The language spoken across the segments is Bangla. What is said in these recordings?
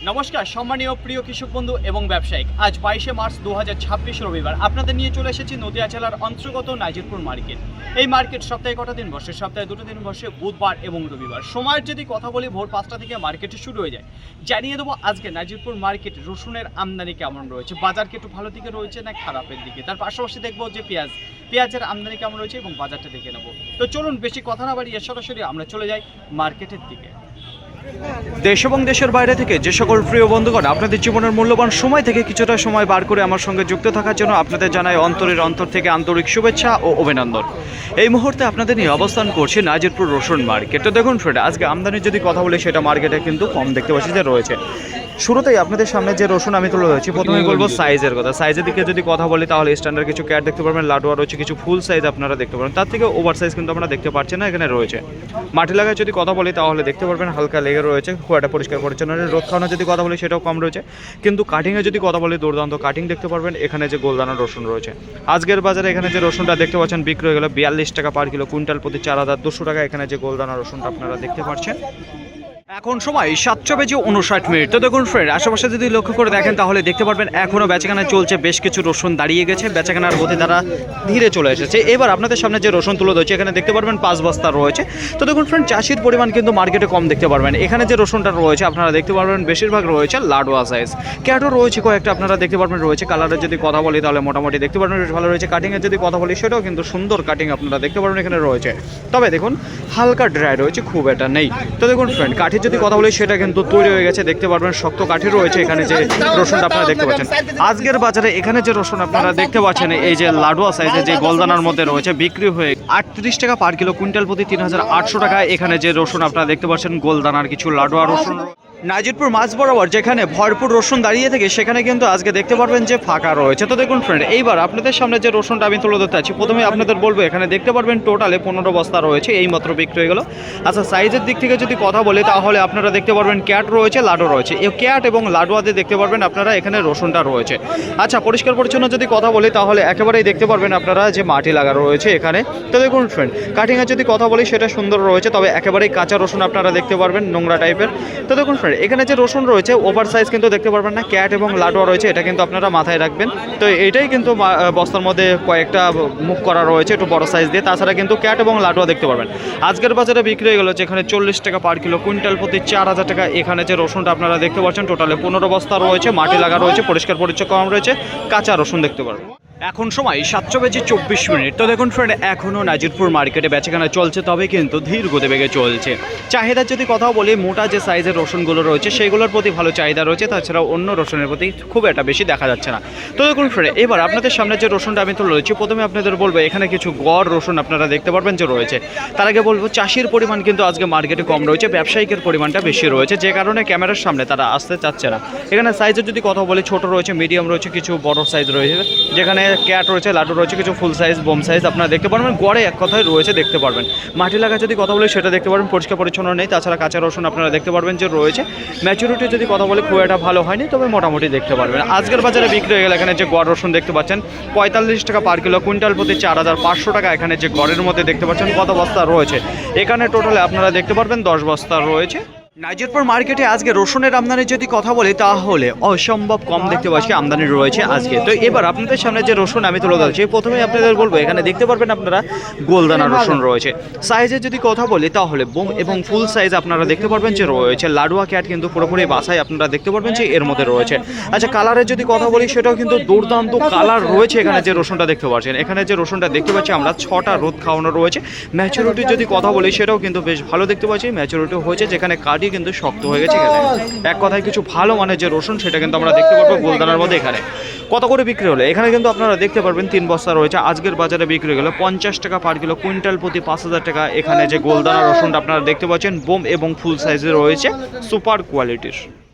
নমস্কার সম্মানীয় প্রিয় কৃষক বন্ধু এবং ব্যবসায়িক। আজ 22শে মার্চ 2026 রবিবার আপনাদের নিয়ে চলে এসেছি নদিয়া জেলার অন্তর্গত নাজিরপুর মার্কেট। এই মার্কেট সপ্তাহে কটা দিন বসে? সপ্তাহে দুটো দিন বসে, বুধবার এবং রবিবার। সময়ের যদি কথা বলি, ভোর 5টা থেকে মার্কেট শুরু হয়ে যায়। জানিয়ে দেবো আজকে নাজিরপুর মার্কেট রসুনের আমদানি কেমন রয়েছে, বাজার কি একটু ভালো দিকে রয়েছে না খারাপের দিকে। তার পাশাপাশি দেখবো যে পেঁয়াজের আমদানি কেমন রয়েছে এবং বাজারটা দেখে নেবো। তো চলুন বেশি কথা না বাড়িয়ে সরাসরি আমরা চলে যাই মার্কেটের দিকে। দেশ এবং দেশের বাইরে থেকে যে সকল প্রিয় বন্ধুগণ আপনাদের জীবনের মূল্যবান সময় থেকে কিছুটা সময় বার করে আমার সঙ্গে যুক্ত থাকার জন্য আপনাদের জানাই অন্তরের অন্তর থেকে আন্তরিক শুভেচ্ছা ও অভিনন্দন। এই মুহূর্তে আপনাদের নিয়ে অবস্থান করছি নাজিরপুর রসুন মার্কেট। তো দেখুন ফ্রেন্ড, আজকে আমদানির যদি কথা বলি সেটা মার্কেটে কিন্তু কম দেখতে পাচ্ছি যে রয়েছে। শুরুতেই আপনাদের সামনে যে রসুন আমি তুলে ধরেছি, প্রথমেই বলবো সাইজের কথা। সাইজের দিকে যদি কথা বলি তাহলে স্ট্যান্ডার্ড কিছু ক্যাট দেখতে পারবেন, লাডুয়া রয়েছে, কিছু ফুল সাইজ আপনারা দেখতে পারবেন। তার থেকে ওভার সাইজ কিন্তু আমরা দেখতে পাচ্ছি না এখানে রয়েছে। মাটি লাগায় যদি কথা বলি তাহলে দেখতে পারবেন হালকা লেগে রয়েছে, খুব একটা পরিষ্কার পরিচ্ছন্ন। রোদ খাওয়ানো যদি কথা বলি সেটাও কম রয়েছে, কিন্তু কাটিংয়ে যদি কথা বলি দুর্দান্ত কাটিং দেখতে পারবেন। এখানে যে গোলদানা রসুন রয়েছে, আজকের বাজারে এখানে যে রসুনটা দেখতে পাচ্ছেন বিক্রি হয়ে গেল 42 টাকা পার কিলো, কুইন্টাল প্রতি 4200 টাকা। এখানে যে গোলদানা রসুনটা আপনারা দেখতে পাচ্ছেন। এখন সময় 7:59। তো দেখুন ফ্রেন্ড, আশেপাশে যদি লক্ষ্য করে দেখেন তাহলে দেখতে পারবেন এখনও বেচাকেনা চলছে। বেশ কিছু রসুন দাঁড়িয়ে গেছে, বেচাকেনার গতি দ্বারা ধীরে চলে এসেছে। এবার আপনাদের সামনে যে রসুন তুলে ধরছে এখানে দেখতে পারবেন 5 বস্তা রয়েছে। তো দেখুন ফ্রেন্ড, চাষির পরিমাণ কিন্তু মার্কেটে কম দেখতে পারবেন। এখানে যে রসুনটা রয়েছে আপনারা দেখতে পারবেন বেশিরভাগ রয়েছে লাডুয়া সাইজ, ক্যাটও রয়েছে কয়েকটা আপনারা দেখতে পারবেন রয়েছে। কালারের যদি কথা বলি তাহলে মোটামুটি দেখতে পারবেন বেশ ভালো রয়েছে। কাটিংয়ের যদি কথা বলি সেটাও কিন্তু সুন্দর কাটিং আপনারা দেখতে পারবেন এখানে রয়েছে। তবে দেখুন হালকা ড্রাই রয়েছে, খুব এটা নেই। তো দেখুন ফ্রেন্ড, কাঠির যদি কথা বলি সেটা কিন্তু তৈরি হয়ে গেছে, দেখতে পারবেন শক্ত কাঠি রয়েছে। এখানে যে রসুনটা আপনারা দেখতে পাচ্ছেন আজকের বাজারে, এখানে যে রসুন আপনারা দেখতে পাচ্ছেন এই যে লাডুয়া সাইজে যে গোলদানার মধ্যে রয়েছে বিক্রি হয়ে 38 টাকা পার কিলো, কুইন্টাল প্রতি 3800 টাকা। এখানে যে রসুন আপনারা দেখতে পাচ্ছেন গোলদানার কিছু লাডুয়া রসুন। নাজিরপুর মাছ বরাবর যেখানে ভরপুর রসুন দাঁড়িয়ে থাকে সেখানে কিন্তু আজকে দেখতে পারবেন যে ফাঁকা রয়েছে। তো দেখুন ফ্রেন্ড, এইবার আপনাদের সামনে যে রসুনটা আমি তুলে ধরতে আছি, প্রথমে আপনাদের বলবো এখানে দেখতে পারবেন টোটালে 15 বস্তা রয়েছে, এই মাত্র বিক্রি হয়ে গেল। আচ্ছা, সাইজের দিক থেকে যদি কথা বলি তাহলে আপনারা দেখতে পারবেন ক্যাট রয়েছে, লাডু রয়েছে। এই ক্যাট এবং লাডুয়াতে দেখতে পারবেন আপনারা এখানে রসুনটা রয়েছে। আচ্ছা, পরিষ্কার পরিচ্ছন্ন যদি কথা বলি তাহলে একেবারেই দেখতে পারবেন আপনারা যে মাটি লাগা রয়েছে এখানে। তো দেখুন ফ্রেন্ড, কাটিংয়ের যদি কথা বলি সেটা সুন্দর রয়েছে, তবে একেবারেই কাঁচা রসুন আপনারা দেখতে পারবেন, নোংরা টাইপের। তো দেখুন ফ্রেন্ড, এখানে যে রসুন রয়েছে ওভার সাইজ কিন্তু দেখতে পারবেন না, ক্যাট এবং লাডুয়া রয়েছে, এটা কিন্তু আপনারা মাথায় রাখবেন। তো এইটাই কিন্তু বস্তার মধ্যে কয়েকটা মুখ করা রয়েছে একটু বড় সাইজ দিয়ে, তাছাড়া কিন্তু ক্যাট এবং লাডুয়া দেখতে পারবেন। আজকের বাজারে বিক্রি হয়ে গেল যেখানে 40 টাকা পার কিলো, কুইন্টাল প্রতি 4000 টাকা। এখানে যে রসুনটা আপনারা দেখতে পাচ্ছেন টোটালে 15 বস্তা রয়েছে, মাটি লাগা রয়েছে, পরিষ্কার পরিচ্ছন্ন কম রয়েছে, কাঁচা রসুন দেখতে পারবেন। এখন সময় 7:24। তো দেখুন ফ্রেন্ড, এখনও নাজিরপুর মার্কেটে বেচাকেনা চলছে, তবে কিন্তু ধীর গতিবেগে চলছে। চাহিদার যদি কথা বলি, মোটা যে সাইজের রসুনগুলো রয়েছে সেইগুলোর প্রতি ভালো চাহিদা রয়েছে, তাছাড়া অন্য রসুনের প্রতি খুব একটা বেশি দেখা যাচ্ছে না। তো দেখুন ফ্রেন্ড, এবার আপনাদের সামনে যে রসুনটা আমি তুলে ধরেছি, প্রথমে আপনাদের বলবো এখানে কিছু গড় রসুন আপনারা দেখতে পারবেন যে রয়েছে। তার আগে বলবো চাষির পরিমাণ কিন্তু আজকে মার্কেটে কম রয়েছে, ব্যবসায়িকের পরিমাণটা বেশি রয়েছে, যে কারণে ক্যামেরার সামনে তারা আসতে চাচ্ছে না। এখানে সাইজের যদি কথা বলি ছোট রয়েছে, মিডিয়াম রয়েছে, কিছু বড় সাইজ রয়েছে, যেখানে ক্যাট রয়েছে, লাডু রয়েছে, কিছু ফুল সাইজ, বোম সাইজ আপনারা দেখতে পারবেন। গড়ে এক কথায় রয়েছে দেখতে পারবেন। মাটি লাগা যদি কথা বলি সেটা দেখতে পারবেন পরিষ্কার পরিচ্ছন্ন নেই, তাছাড়া কাঁচা রসুন আপনারা দেখতে পারবেন যে রয়েছে। ম্যাচুরিটি যদি কথা বলি খুব একটা ভালো হয়নি, তবে মোটামুটি দেখতে পারবেন। আজকের বাজারে বিক্রি হয়ে গেলে এখানে যে গড় রসুন দেখতে পাচ্ছেন 45 টাকা পার কিলো, কুইন্টাল প্রতি 4500 টাকা। এখানে যে গড়ের মধ্যে দেখতে পাচ্ছেন কত বস্তা রয়েছে, এখানে টোটালে আপনারা দেখতে পারবেন 10 বস্তা রয়েছে। নাজিরপুর মার্কেটে আজকে রসুনের আমদানির যদি কথা বলি তাহলে অসম্ভব কম দেখতে পাচ্ছি আমদানি রয়েছে আজকে। তো এবার আপনাদের সামনে যে রসুন আমি তুলে ধরছি, প্রথমে আপনাদের বলবো এখানে দেখতে পারবেন আপনারা গোলদানা রসুন রয়েছে। সাইজের যদি কথা বলি তাহলে বোম এবং ফুল সাইজ আপনারা দেখতে পারবেন যে রয়েছে। লাডুয়া ক্যাট কিন্তু পুরোপুরি বাসায় আপনারা দেখতে পারবেন যে এর মধ্যে রয়েছে। আচ্ছা, কালারের যদি কথা বলি সেটাও কিন্তু দুর্দান্ত কালার রয়েছে। এখানে যে রসুনটা দেখতে পাচ্ছেন, এখানে যে রসুনটা দেখতে পাচ্ছি আমরা 6টা রোদ খাওয়ানো রয়েছে। ম্যাচুরিটি যদি কথা বলি সেটাও কিন্তু বেশ ভালো দেখতে পাচ্ছি, ম্যাচুরিটি হয়েছে, যেখানে কাটি কিন্তু শক্ত হয়ে গেছে। এক কথায় কিছু ভালো মানের যে রসুন সেটা কিন্তু আমরা দেখতে পারবো গোলদানার মধ্যে। এখানে কত করে বিক্রি হলো এখানে কিন্তু আপনারা দেখতে পারবেন 3 বস্তা রয়েছে। আজকের বাজারে বিক্রি গেল 50 টাকা পার কিলো, কুইন্টাল প্রতি 5000 টাকা। এখানে যে গোলদানা রসুনটা আপনারা দেখতে পাচ্ছেন বোম এবং ফুল সাইজে রয়েছে, সুপার কোয়ালিটির।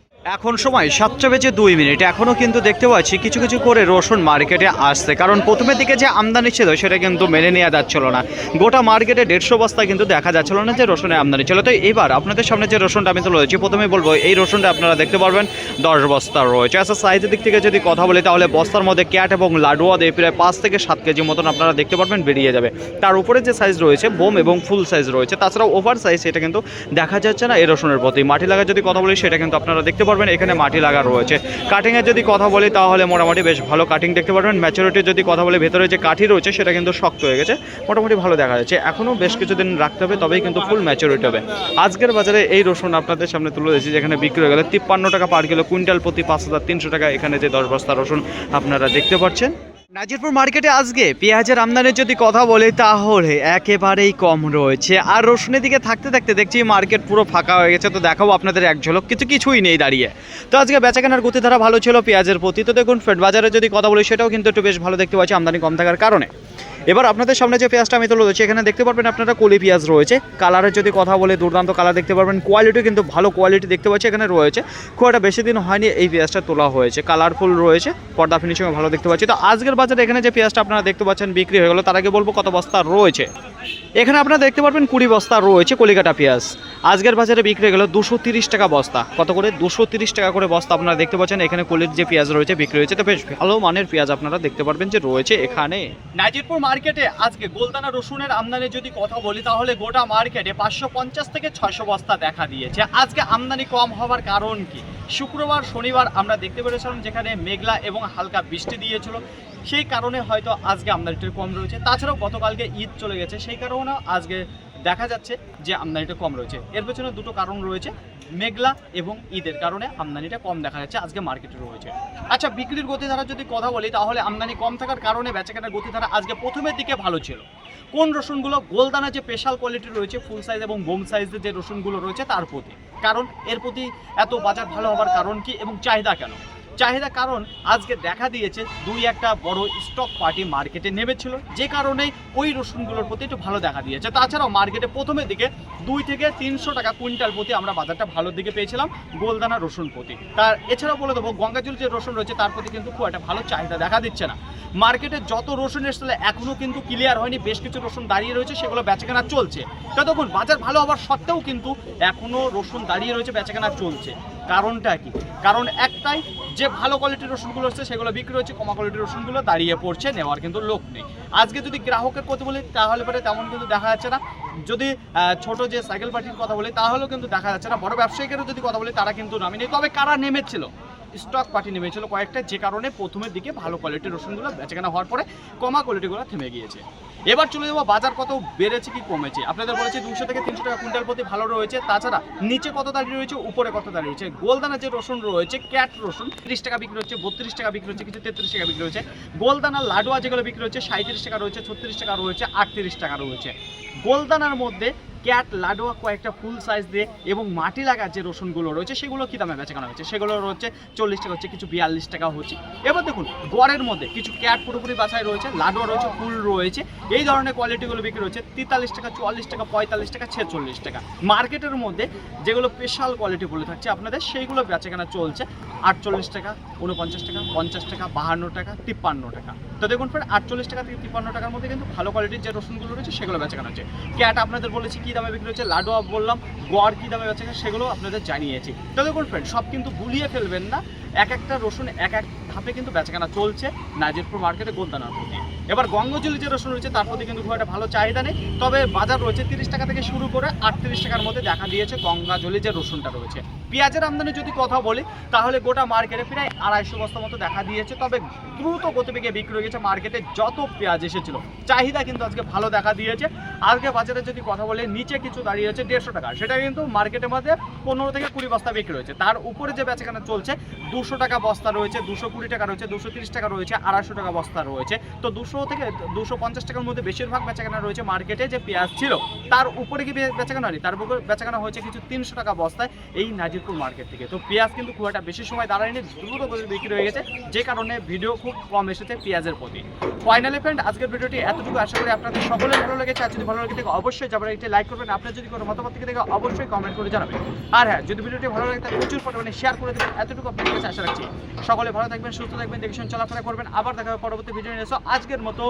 এখন সময় 7:02, এখনও কিন্তু দেখতে পাচ্ছি কিছু কিছু করে রসুন মার্কেটে আসছে, কারণ প্রথমের দিকে যে আমদানি ছিল সেটা কিন্তু মেনে নেওয়া যাচ্ছিল না। গোটা মার্কেটে 150 বস্তা কিন্তু দেখা যাচ্ছিল না যে রসুনের আমদানি ছিল। তো এবার আপনাদের সামনে যে রসুনটা আমি তুলে ধরেছি, প্রথমে বলবো এই রসুনটা আপনারা দেখতে পারবেন 10 বস্তা রয়েছে। আচ্ছা, সাইজের দিক থেকে যদি কথা বলি তাহলে বস্তার মধ্যে ক্যাট এবং লাডুয়া দিয়ে প্রায় 5 থেকে 7 কেজি মতন আপনারা দেখতে পারবেন বেরিয়ে যাবে। তার উপরে যে সাইজ রয়েছে বোম এবং ফুল সাইজ রয়েছে, তাছাড়াও ওভার সাইজ এটা কিন্তু দেখা যাচ্ছে না এই রসুনের প্রতি। মাটি লাগা যদি কথা বলি সেটা কিন্তু আপনারা দেখতে পারবেন এখানে মাটি লাগা রয়েছে। কাটিংয়ের যদি কথা বলি তাহলে মোটামুটি বেশ ভালো কাটিং দেখতে পারবেন। ম্যাচুরিটির যদি কথা বলি ভেতরে যে কাঠি রয়েছে সেটা কিন্তু শক্ত হয়ে গেছে, মোটামুটি ভালো দেখা যাচ্ছে। এখনও বেশ কিছুদিন রাখতে হবে, তবেই কিন্তু ফুল ম্যাচুরিটি হবে। আজকের বাজারে এই রসুন আপনাদের সামনে তুলে দিয়েছি, যেখানে বিক্রি হয়ে গেলে 53 টাকা পার কিলো, কুইন্টাল প্রতি 5300 টাকা। এখানে যে 10 বস্তা রসুন আপনারা দেখতে পাচ্ছেন। নাজিরপুর মার্কেটে আজকে পেঁয়াজের আমদানির যদি কথা বলি তাহলে একেবারেই কম রয়েছে, আর রসুনের দিকে থাকতে থাকতে দেখছি মার্কেট পুরো ফাঁকা হয়ে গেছে। তো দেখাবো আপনাদের এক ঝলক, কিছুই নেই দাঁড়িয়ে। তো আজকে বেচাকেনার গতিধারা ভালো ছিল পেঁয়াজের প্রতি। তো দেখুন ফেড বাজারে যদি কথা বলি সেটাও কিন্তু একটু বেশ ভালো দেখতে পাচ্ছি আমদানি কম থাকার কারণে। এবার আপনাদের সামনে যে পেঁয়াজটা আমি তুলে ধরছি, এখানে দেখতে পারবেন আপনারা কলি পেঁয়াজ রয়েছে। কালারের যদি কথা বলে দুর্দান্ত কালার দেখতে পারবেন, কোয়ালিটি কিন্তু ভালো কোয়ালিটি দেখতে পাচ্ছি এখানে রয়েছে। খুব একটা বেশি দিন হয়নি এই পেঁয়াজটা তোলা হয়েছে, কালারফুল রয়েছে, পর্দা ফিনিশিংও ভালো দেখতে পাচ্ছি। তো আজকের বাজারে এখানে যে পেঁয়াজটা আপনারা দেখতে পাচ্ছেন বিক্রি হয়ে গেল, তার আগে বলবো কত বস্তা রয়েছে। এখানে আপনারা দেখতে পারবেন 20 বস্তা রয়েছে কলিকাটা পেঁয়াজ। আজকের বাজারে বিক্রি হয়ে গেল 230 টাকা বস্তা। কত করে? 230 টাকা করে বস্তা আপনারা দেখতে পাচ্ছেন। এখানে কলির যে পেঁয়াজ রয়েছে বিক্রি হয়েছে, তো বেশ ভালো মানের পেঁয়াজ আপনারা দেখতে পারবেন যে রয়েছে এখানে। নাজিরপুর মার্কেটে আজকে গোলদানা রসুনের আমদানির যদি কথা বলি তাহলে গোটা মার্কেটে 550 থেকে 600 বস্তা দেখা দিয়েছে। আজকে আমদানি কম হওয়ার কারণ কি? শুক্রবার শনিবার আমরা দেখতে পেরেছিলাম যেখানে মেঘলা এবং হালকা বৃষ্টি দিয়েছিল, সেই কারণে হয়তো আজকে আমদানিটা কম রয়েছে। তাছাড়াও গতকালকে ঈদ চলে গেছে, সেই কারণে আজকে দেখা যাচ্ছে যে আমদানিটা কম রয়েছে। এর পেছনে দুটো কারণ রয়েছে, মেঘলা এবং ঈদের কারণে আমদানিটা কম দেখা যাচ্ছে আজকে মার্কেটে রয়েছে। আচ্ছা, বিক্রির গতিধারা যদি কথা বলি তাহলে আমদানি কম থাকার কারণে বেচাকেনার গতিধারা আজকে প্রথমের দিকে ভালো ছিল। কোন রসুনগুলো? গোলদানা যে স্পেশাল কোয়ালিটি রয়েছে, ফুল সাইজ এবং বোম সাইজের যে রসুনগুলো রয়েছে তার প্রতি। কারণ এর প্রতি এত বাজার ভালো হওয়ার কারণ কি এবং চাহিদা কেন? চাহিদা কারণ আজকে দেখা দিয়েছে 2-1টা বড় স্টক পার্টি মার্কেটে নেমেছিল, যে কারণে ওই রসুনগুলোর প্রতি একটু ভালো দেখা দিয়েছে। তাছাড়াও মার্কেটে প্রথমের দিকে 2 থেকে 300 টাকা কুইন্টাল প্রতি আমরা বাজারটা ভালোর দিকে পেয়েছিলাম গোলদানা রসুন প্রতি। তার এছাড়াও বলে দেবো গঙ্গাজল যে রসুন রয়েছে তার প্রতি কিন্তু খুব একটা ভালো চাহিদা দেখা দিচ্ছে না। মার্কেটে যত রসুন এসেছিল এখনও কিন্তু ক্লিয়ার হয়নি, বেশ কিছু রসুন দাঁড়িয়ে রয়েছে, সেগুলো বেচাকেনা চলছে। ততক্ষণ বাজার ভালো হওয়ার সত্ত্বেও কিন্তু এখনও রসুন দাঁড়িয়ে রয়েছে, বেচাকেনা চলছে। কারণটা কি? কারণ একটাই, যে ভালো কোয়ালিটির রসুনগুলো হচ্ছে সেগুলো বিক্রি হচ্ছে, কমা কোয়ালিটির রসুনগুলো দাঁড়িয়ে পড়ছে, নেওয়ার কিন্তু লোক নেই। আজকে যদি গ্রাহকের কথা বলি তাহলে পরে তেমন কিন্তু দেখা যাচ্ছে না। যদি ছোট যে সাইকেল পার্টির কথা বলি তাহলেও কিন্তু দেখা যাচ্ছে না। বড় ব্যবসায়িকেরও যদি কথা বলি তারা কিন্তু নামেনি। তবে কারা নেমেছিল? স্টক পার্টি নেমেছিল কয়েকটা, যে কারণে প্রথমের দিকে ভালো কোয়ালিটির রসুনগুলো বেচাকেনা হওয়ার পরে কমা কোয়ালিটিগুলো থেমে গিয়েছে। এবার চলে যাবো বাজার কত বেড়েছে কি কমেছে। আপনাদের বলেছি 200 থেকে 300 টাকা কুইন্টাল প্রতি ভালো রয়েছে। তাছাড়া নিচে কত দাঁড়িয়ে রয়েছে, উপরে কত দাঁড়িয়ে রয়েছে। গোলদানা যে রসুন রয়েছে, ক্যাট রসুন 30 টাকা বিক্রি হচ্ছে, 32 টাকা বিক্রি হচ্ছে, কিছু 33 টাকা বিক্রি হচ্ছে। গোলদানা লাডুয়া যেগুলো বিক্রি হচ্ছে 37 টাকা রয়েছে, 36 টাকা রয়েছে, 38 টাকা রয়েছে। গোলদানার মধ্যে ক্যাট লাডুয়া কয়েকটা ফুল সাইজ দিয়ে এবং মাটি লাগার যে রসুনগুলো রয়েছে সেগুলো কি দামে বেচাকেনা হচ্ছে? সেগুলো রয়েছে 40 টাকা হচ্ছে, কিছু 42 টাকা হচ্ছে। এবার দেখুন গড়ের মধ্যে কিছু ক্যাট পুরোপুরি বাছাই রয়েছে, লাডুয়া রয়েছে, ফুল রয়েছে, এই ধরনের কোয়ালিটিগুলো বিক্রি হচ্ছে 43 টাকা, 44 টাকা, 45 টাকা, 46 টাকা। মার্কেটের মধ্যে যেগুলো স্পেশাল কোয়ালিটি বলে থাকছে আপনাদের, সেইগুলো বেচাকেনা চলছে 48 টাকা, 49 টাকা, 50 টাকা, 52 টাকা, 53 টাকা। তো দেখুন ফের 48 টাকা থেকে 53 টাকার মধ্যে কিন্তু ভালো কোয়ালিটির যে রসুনগুলো রয়েছে সেগুলো বেচাকেনা হচ্ছে। ক্যাট আপনাদের বলেছি কী দামে বিক্রি হচ্ছে, লাডুয়া বললাম, গড় কী দামে বেচাকেনা সেগুলো আপনাদের জানিয়েছি। তো দেখুন ফ্রেন্ড, সব কিন্তু গুলিয়ে ফেলবেন না, এক একটা রসুন এক এক ধাপে কিন্তু বেচাকেনা চলছে নাজিরপুর মার্কেটে গোলদানার প্রতি। এবার গঙ্গজলি যে রসুন রয়েছে তার প্রতি কিন্তু খুব একটা ভালো চাহিদা নেই, তবে বাজার রয়েছে 30 টাকা থেকে শুরু করে 38 টাকার মধ্যে দেখা দিয়েছে গঙ্গাজলি যে রসুনটা রয়েছে। পেঁয়াজের আমদানি যদি কথা বলি তাহলে গোটা মার্কেটে প্রায় 250 বস্তা মতো দেখা দিয়েছে, তবে দ্রুত গতিবেগে বিক্রি হয়ে গেছে। মার্কেটে যত পেঁয়াজ এসেছিল চাহিদা কিন্তু আজকে ভালো দেখা দিয়েছে। আজকে বাজারে যদি কথা বলে নিচে কিছু দাঁড়িয়ে হচ্ছে 150 টাকা, সেটা কিন্তু মার্কেটের মধ্যে 15 থেকে 20 বস্তা বিক্রি হয়েছে। তার উপরে যে বেচাকেনা চলছে 200 টাকা বস্তা রয়েছে, 220 টাকা রয়েছে, 230 টাকা রয়েছে, 250 টাকা বস্তা রয়েছে। তো 200 200 থেকে 250 টাকার মধ্যে বেশিরভাগ বেচাকেনা রয়েছে মার্কেটে। যে পেঁয়াজ ছিল তার উপরে কি বেচাকেনা নেই, তার উপরে বেচাকেনা হয়েছে কিছু 300 টাকা বস্তায় এই নাজিরপুর মার্কেট থেকে। তো পেঁয়াজ কিন্তু খুব একটা বেশি সময় দাঁড়ায়নি, দ্রুত বিক্রি হয়ে গেছে, যে কারণে ভিডিও খুব কম এসেছে পেঁয়াজের প্রতি। ফাইনালি ফ্রেন্ড, আজকের ভিডিওটি এতটুকু, আশা করি আপনাদের সকলের ভালো লেগেছে। আর যদি ভালো লেগে থাকে অবশ্যই যাবার একটি লাইক করবেন, আপনার যদি কোনো মতামত থেকে থাকে অবশ্যই কমেন্ট করে জানাবেন। আর হ্যাঁ, যদি ভিডিওটি ভালো লাগে তাহলে প্রচুর পরিমাণে শেয়ার করে দেবেন, এতটুকু আপনাদের কাছে আশা রাখছি। সকলে ভালো থাকবেন, সুস্থ থাকবেন, দেখে শুনে চলাফেরা করবেন। আবার দেখা হবে পরবর্তী ভিডিও নিয়ে। আজকের মতো